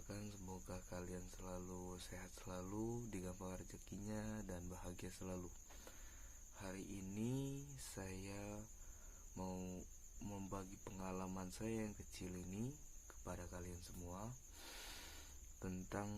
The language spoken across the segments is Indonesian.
doakan semoga kalian selalu sehat selalu, digampang rezekinya, dan bahagia selalu. Hari ini saya mau membagi pengalaman saya yang kecil ini kepada kalian semua tentang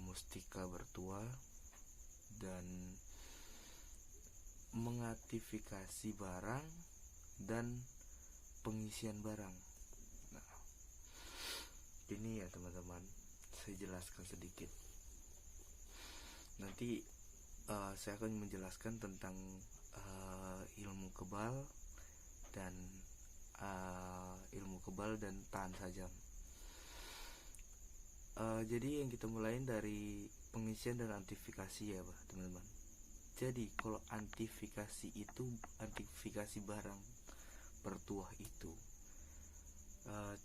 mustika bertua dan mengaktifasi barang dan pengisian barang. Nah, ini ya teman-teman, saya jelaskan sedikit. Nanti saya akan menjelaskan tentang ilmu kebal dan tahan sajam. Jadi yang kita mulai dari pengisian dan antifikasi ya teman-teman. Jadi kalau antifikasi barang bertuah itu,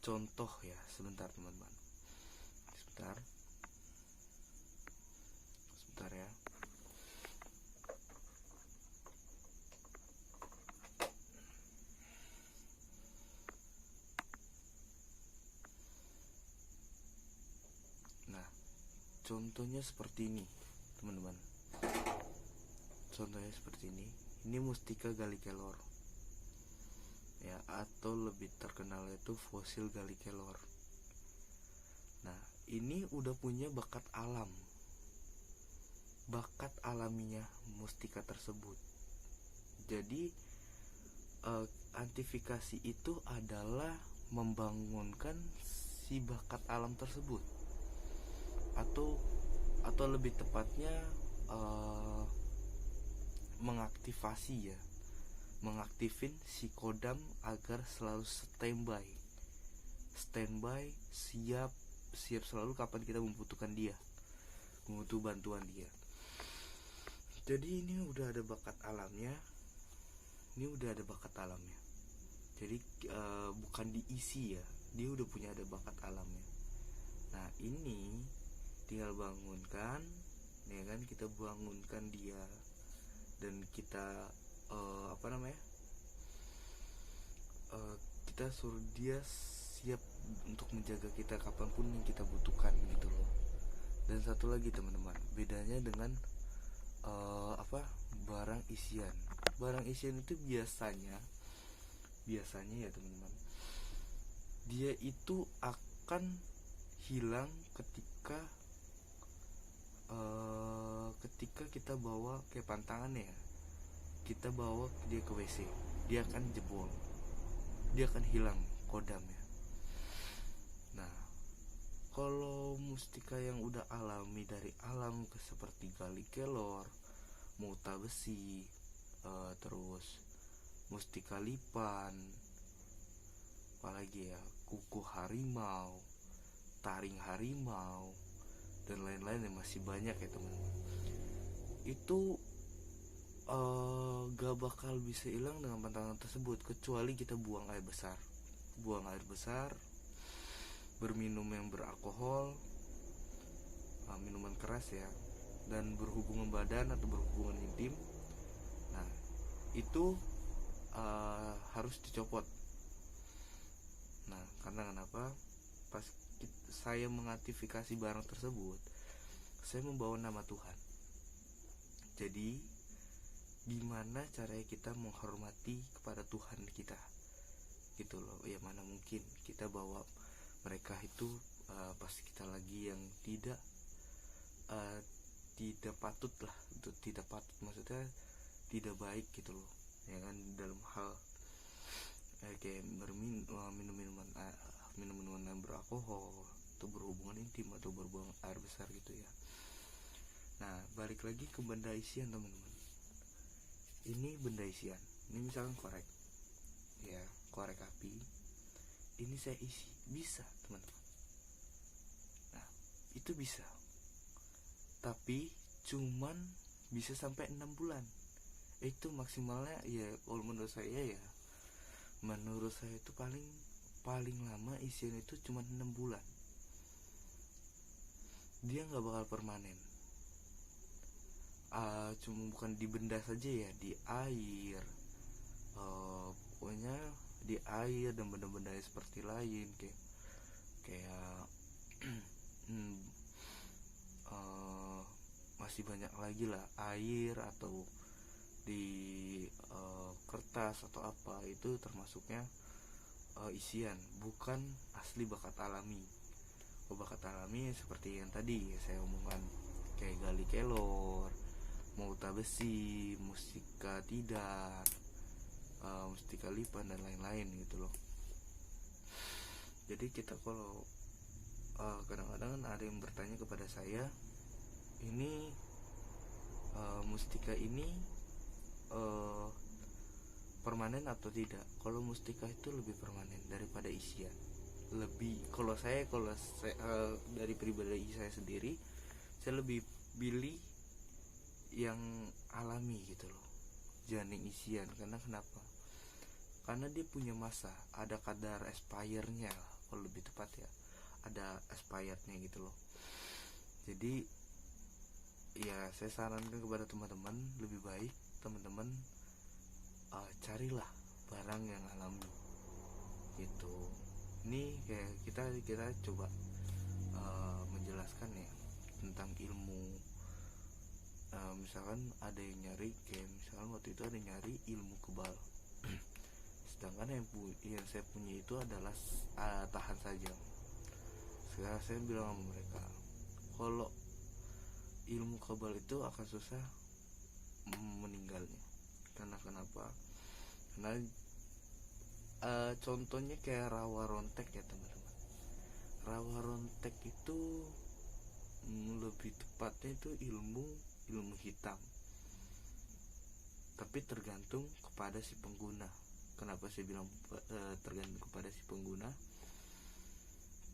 contoh ya, sebentar teman-teman, sebentar ya. Nah, contohnya seperti ini teman-teman. Contohnya seperti ini. Ini mustika Gallikelor ya, atau lebih terkenal itu fosil Gallikelor. Nah, ini udah punya bakat alaminya mustika tersebut. Jadi antifikasi itu adalah membangunkan si bakat alam tersebut, atau lebih tepatnya mengaktifin si kodam agar selalu standby, siap selalu kapan kita membutuh bantuan dia. Jadi ini udah ada bakat alamnya. Jadi bukan diisi ya, dia udah punya ada bakat alamnya. Nah, ini tinggal bangunkan, ya kan, kita bangunkan dia dan kita kita suruh dia siap untuk menjaga kita kapanpun yang kita butuhkan gitu loh. Dan satu lagi teman-teman, bedanya dengan barang isian itu biasanya ya teman-teman, dia itu akan hilang ketika kita bawa kayak pantangannya ya, kita bawa dia ke WC, dia akan jebol, dia akan hilang kodamnya. Nah, kalau mustika yang udah alami dari alam seperti Gallikelor, muta besi, terus mustika lipan, apalagi ya, kuku harimau, taring harimau, dan lain-lain yang masih banyak ya teman-teman. Itu gak bakal bisa hilang dengan pantangan tersebut, kecuali kita buang air besar, berminum yang beralkohol, minuman keras ya, dan berhubungan badan atau berhubungan intim. Nah, itu harus dicopot. Nah, karena kenapa? Pas saya mengaktifasi barang tersebut, saya membawa nama Tuhan. Jadi gimana caranya kita menghormati kepada Tuhan kita gitu loh. Ya mana mungkin kita bawa mereka itu pas kita lagi yang tidak patut lah, tidak patut, maksudnya tidak baik gitu loh ya kan, dalam hal kayak minuman yang beralkohol, atau berhubungan intim, atau berbuang air besar gitu ya. Nah, balik lagi ke benda isian teman-teman. Ini benda isian, ini misalkan korek api, ini saya isi, bisa teman-teman. Nah, itu bisa, tapi cuman bisa sampai 6 bulan. Itu maksimalnya ya, kalau menurut saya itu paling lama isian itu cuma 6 bulan. Dia gak bakal permanen. Cuma bukan di benda saja ya, di air, pokoknya di air dan benda-benda seperti lain, kayak kayak masih banyak lagi lah, air atau di kertas atau apa, itu termasuknya isian, bukan asli bakat alami. Bakat alami seperti yang tadi saya omongkan, kayak gali kelor, mauta besi, mustika tidar, mustika lipan dan lain-lain gitu loh. Jadi kita kalau kadang-kadang ada yang bertanya kepada saya, ini mustika ini permanen atau tidak? Kalau mustika itu lebih permanen daripada isian. Kalau saya dari pribadi saya sendiri, saya lebih pilih yang alami gitu loh, jangan yang isian. Karena kenapa? Karena dia punya masa, ada kadar expirednya, kalau lebih tepat ya, ada expirednya gitu loh. Jadi ya saya sarankan kepada teman-teman, lebih baik teman-teman carilah barang yang alami gitu. Ini kayak kita coba menjelaskan ya tentang ilmu. Misalkan ada yang nyari, kayak misalkan waktu itu ada yang nyari ilmu kebal sedangkan yang saya punya itu adalah tahan saja. Sekarang saya bilang sama mereka, kalau ilmu kebal itu akan susah meninggalnya. Karena kenapa? Karena contohnya kayak rawa rontek ya teman-teman. Rawa rontek itu lebih tepatnya itu ilmu hitam, tapi tergantung kepada si pengguna. Kenapa saya bilang tergantung kepada si pengguna?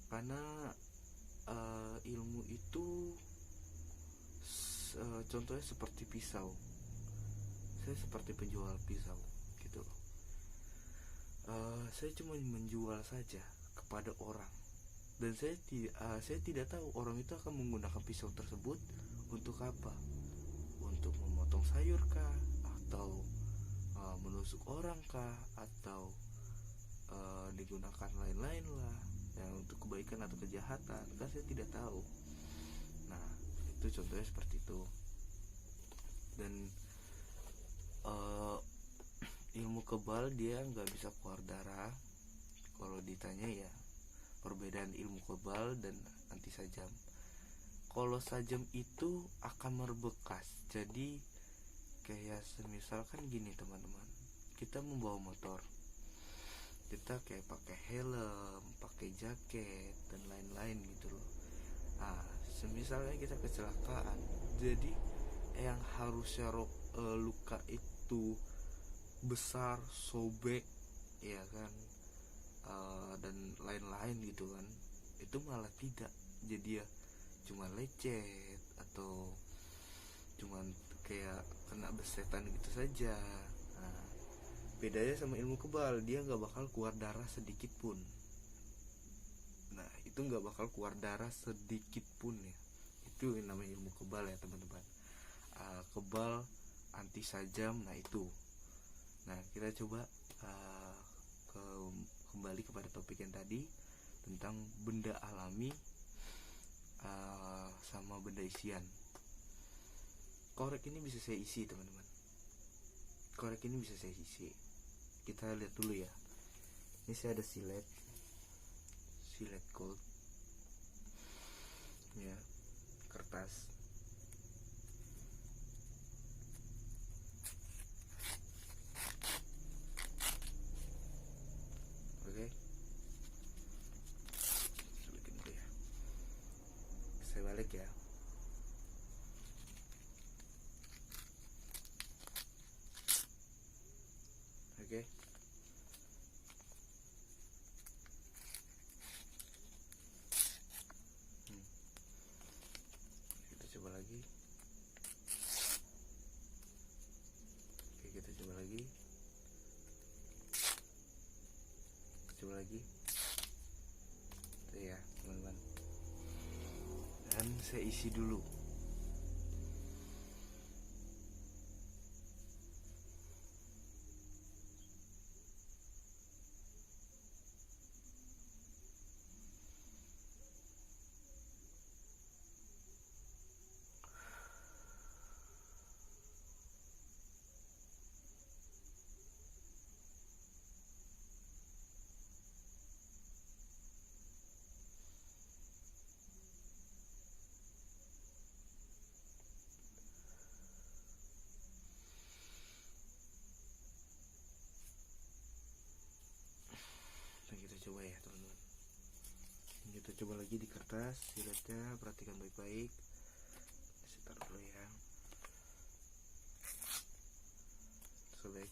Karena ilmu itu contohnya seperti pisau. Saya seperti penjual pisau gitu loh. Saya cuma menjual saja kepada orang, dan saya tidak tahu orang itu akan menggunakan pisau tersebut untuk apa, untuk memotong sayur kah, atau menusuk orang kah, atau digunakan lain-lain lah, ya, untuk kebaikan atau kejahatan, kan saya tidak tahu. Nah itu contohnya seperti itu. Dan ilmu kebal dia nggak bisa keluar darah. Kalau ditanya ya perbedaan ilmu kebal dan anti sajam. Kalau sajam itu akan berbekas. Jadi kayak semisalkan gini teman-teman, kita membawa motor, kita kayak pakai helm, pakai jaket dan lain-lain gitu loh. Nah semisalnya kita kecelakaan, jadi yang harusnya luka itu besar, sobek ya kan, dan lain-lain gitu kan, itu malah tidak. Jadi ya cuma lecet atau cuma kayak kena besetan gitu saja. Nah bedanya sama ilmu kebal, dia nggak bakal keluar darah sedikit pun. Nah itu nggak bakal keluar darah sedikit pun ya. Itu yang namanya ilmu kebal ya teman-teman. Kebal anti sajam, nah itu. Nah kita coba kembali kepada topik yang tadi tentang benda alami sama benda isian. Korek ini bisa saya isi teman-teman. Korek ini bisa saya isi. Kita lihat dulu ya. Ini saya ada silet gold ya, kertas. Oke, balikin dulu ya. Saya balik ya. Oke. Kita coba lagi. Oke, kita coba lagi. Coba lagi. Itu ya, teman-teman. Dan saya isi dulu. lagi di kertas siletnya, perhatikan baik-baik. Saya taruh dulu ya. Baik.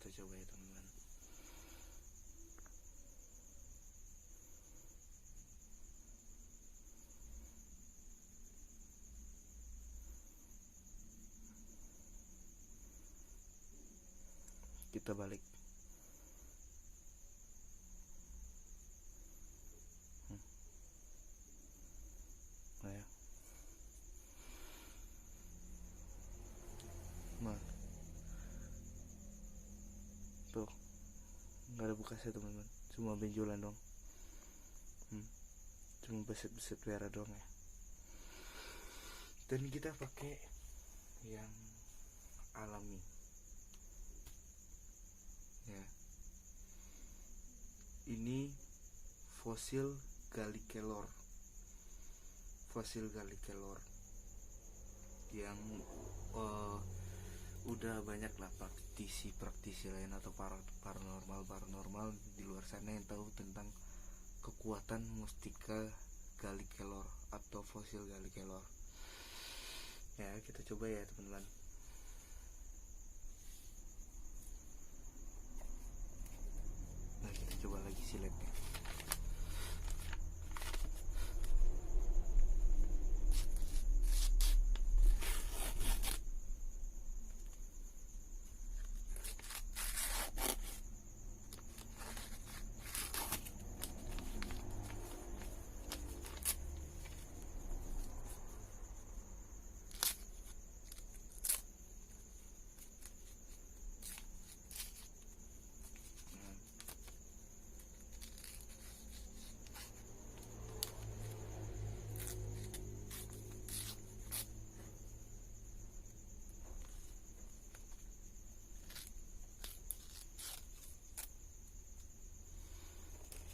Kita coba ya teman-teman. Kita balik. Nah ya. Nah. Tuh. Nggak ada bekasnya teman-teman. Cuma benjolan dong. Cuma beset-beset biara doang ya. Dan kita pakai yang alami. Ya. Ini fosil Gallikelor. Fosil Gallikelor yang udah banyak lah praktisi lain atau paranormal di luar sana yang tahu tentang kekuatan mustika Gallikelor atau fosil Gallikelor. Ya, kita coba ya teman-teman. Nah, kita coba lagi siletnya.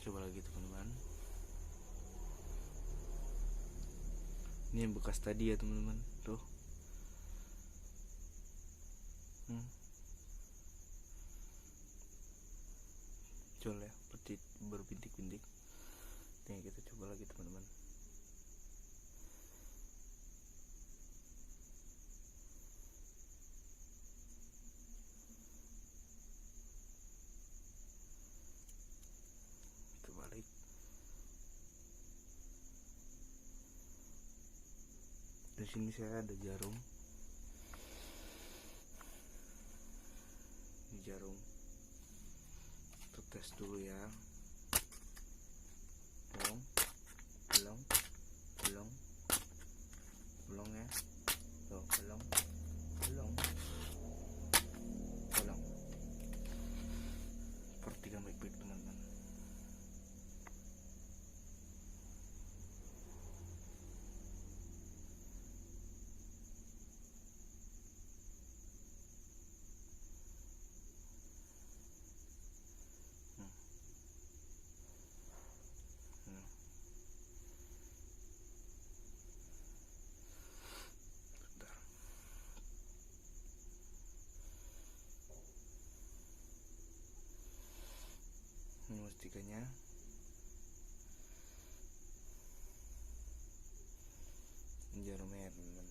Coba lagi teman-teman. Ini yang bekas tadi ya teman-teman. Tuh. Jol ya, seperti berbintik-bintik. Nih kita coba lagi teman-teman. Balik. Di sini saya ada jarum. Ini jarum. Kita tes dulu ya. Belum ya. Tuh, belum. Perhatikan baik-baik teman-teman. Mustikanya jarumnya teman-teman.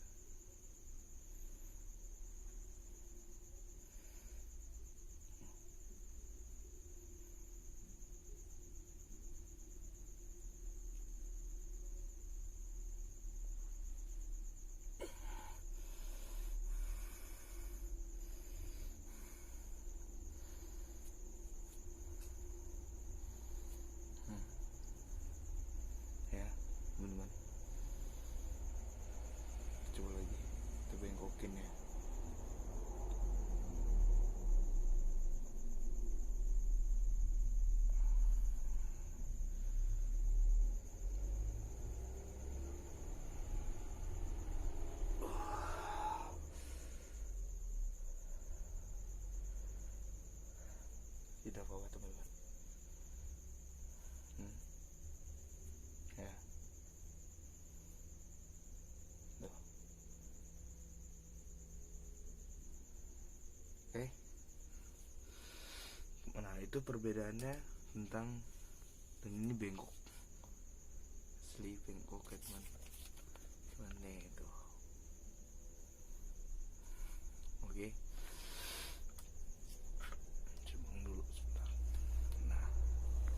bawah teman-teman. Ya. Tuh. Oke. Nah, itu perbedaannya tentang, dan ini bengkok. Asli bengkok ya teman. Mana itu? Oke. Coba dulu sebentar. Nah,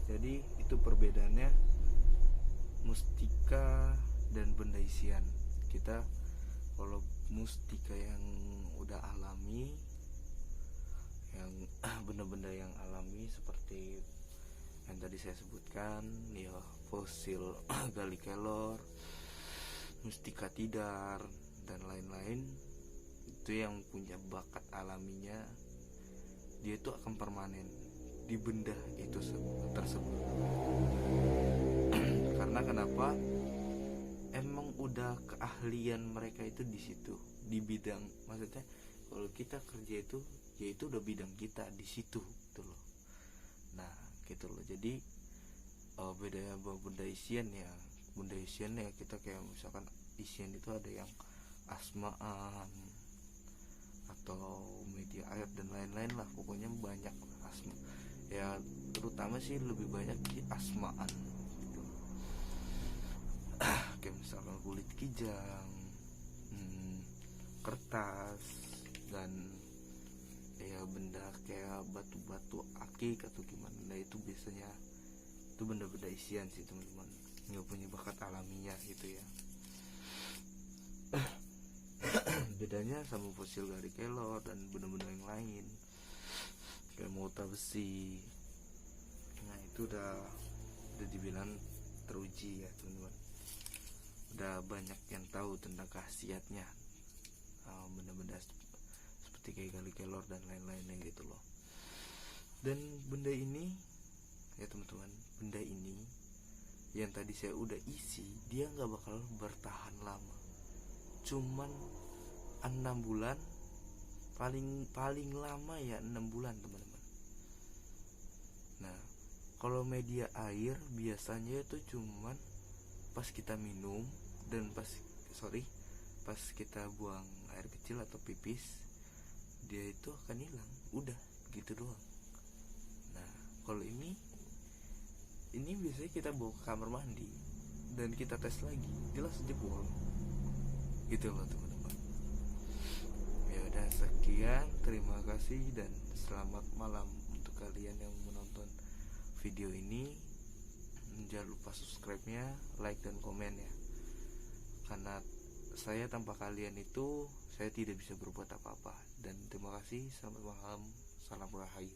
jadi itu perbedaannya mustika dan benda isian. Kita kalau mustika yang udah alami, yang benda-benda yang alami seperti yang tadi saya sebutkan, ya fosil Gali Kelor, mustika tidar dan lain-lain, itu yang punya bakat alaminya, dia itu akan permanen di benda itu tersebut. Karena kenapa? Emang udah keahlian mereka itu di situ, di bidang, maksudnya kalau kita kerja itu, ya itu udah bidang kita di situ gitu loh. Nah gitu loh. Jadi bedanya benda isian ya, benda isian ya kita kayak misalkan isian itu ada yang asmaan atau media air dan lain-lain lah, pokoknya banyak asma ya, terutama sih lebih banyak di asmaan gitu. Kayak misalkan kulit kijang, kertas, dan ya benda kayak batu-batu akik atau gimana. Nah itu biasanya itu benda-benda isian sih teman-teman, nggak punya bakat alaminya gitu ya. Bedanya sama fosil Gali Kelor dan benda-benda yang lain kayak mota besi, nah itu udah dibilang teruji ya teman-teman, udah banyak yang tahu tentang khasiatnya benda-benda seperti kayak Gali Kelor dan lain-lainnya gitu loh. Dan benda ini ya teman-teman, benda ini yang tadi saya udah isi, dia nggak bakal bertahan lama, cuman 6 bulan, paling lama ya 6 bulan teman-teman. Nah kalau media air biasanya itu cuman pas kita minum dan pas kita buang air kecil atau pipis, dia itu akan hilang, udah gitu doang. Nah kalau ini biasanya kita bawa ke kamar mandi dan kita tes lagi, jelas jebol gitu loh teman-teman. Ya udah sekian, terima kasih dan selamat malam untuk kalian yang menonton video ini. Jangan lupa subscribe-nya, like dan komen ya, karena saya tanpa kalian itu saya tidak bisa berbuat apa-apa. Dan terima kasih, selamat malam, salam rahayu.